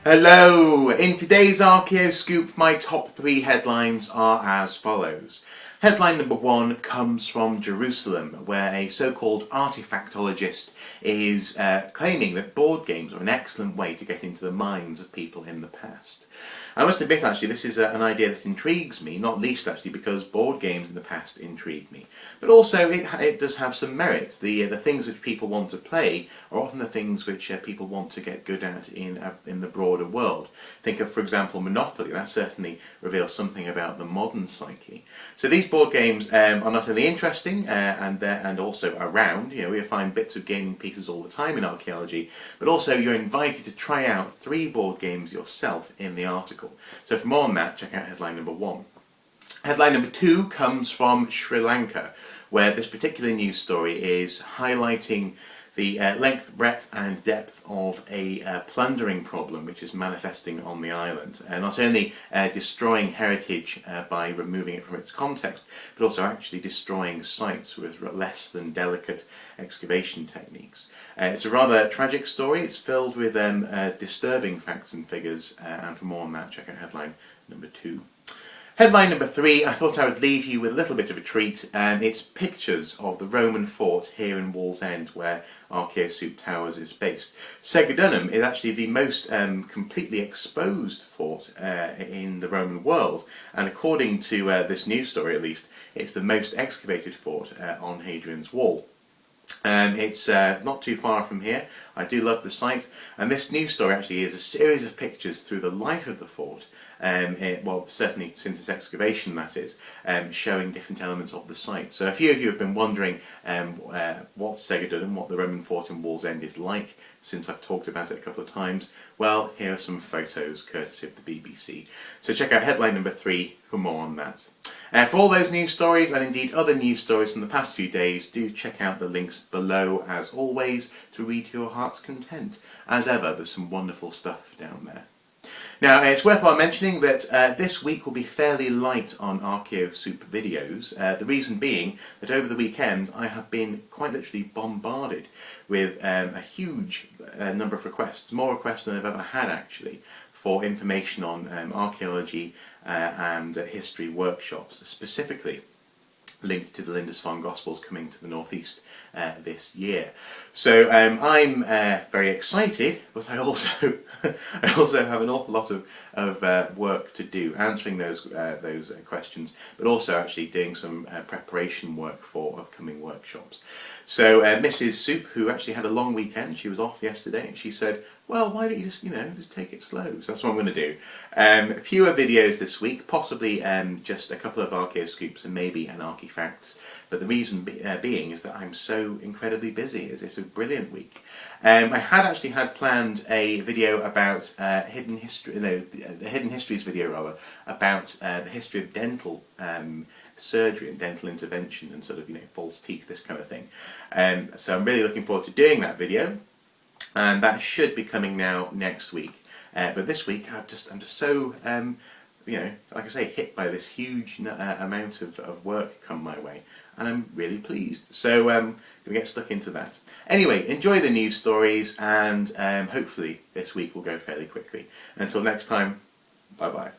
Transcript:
Hello! In today's Archaeoscoop, my top 3 headlines are as follows. Headline number 1 comes from Jerusalem, where a so-called artefactologist is claiming that board games are an excellent way to get into the minds of people in the past. I must admit, actually, this is an idea that intrigues me, not least actually because board games in the past intrigued me. But also it does have some merit. The things which people want to play are often the things which people want to get good at in the broader world. Think of, for example, Monopoly. That certainly reveals something about the modern psyche. So these board games are not only interesting and also around. You know, we find bits of gaming pieces all the time in archaeology, but also you're invited to try out 3 board games yourself in the article. So for more on that, check out headline number 1. Headline number 2 comes from Sri Lanka, where this particular news story is highlighting the length, breadth and depth of a plundering problem which is manifesting on the island. Not only destroying heritage by removing it from its context, but also actually destroying sites with less than delicate excavation techniques. It's a rather tragic story. It's filled with disturbing facts and figures, and for more on that, check out headline number 2. Headline number 3, I thought I would leave you with a little bit of a treat. It's pictures of the Roman fort here in Wallsend, where Archaeoscoop Towers is based. Segedunum is actually the most completely exposed fort in the Roman world, and according to this news story at least, it's the most excavated fort on Hadrian's wall. It's not too far from here. I do love the site, and this news story actually is a series of pictures through the life of the fort, well, certainly since its excavation, that is, showing different elements of the site. So a few of you have been wondering what Segedunum, what the Roman fort in Wallsend is like, since I've talked about it a couple of times. Well, here are some photos courtesy of the BBC. So check out headline number 3 for more on that. For all those news stories, and indeed other news stories from the past few days, do check out the links below as always to read to your heart's content. As ever, there's some wonderful stuff down there. Now, it's worthwhile mentioning that this week will be fairly light on Archaeoscoop videos, the reason being that over the weekend I have been quite literally bombarded with a huge number of requests, more requests than I've ever had actually, for information on archaeology and history workshops, specifically linked to the Lindisfarne Gospels coming to the northeast this year. So I'm very excited, but I also have an awful lot of work to do, answering those questions, but also actually doing some preparation work for upcoming workshops. So Mrs. Soup, who actually had a long weekend, she was off yesterday, and she said, well, why don't you just take it slow? So that's what I'm going to do. Fewer videos this week, possibly just a couple of Archaeoscoops and maybe an Archefacts. But the reason being is that I'm so incredibly busy. It's a brilliant week. I had planned a video about the Hidden Histories video rather, about the history of dental surgery and dental intervention and sort of false teeth, this kind of thing. So I'm really looking forward to doing that video. And that should be coming now next week. But this week I'm just so like I say, hit by this huge amount of work come my way, and I'm really pleased. So going to get stuck into that. Anyway, enjoy the news stories, and hopefully this week will go fairly quickly. Until next time, bye bye.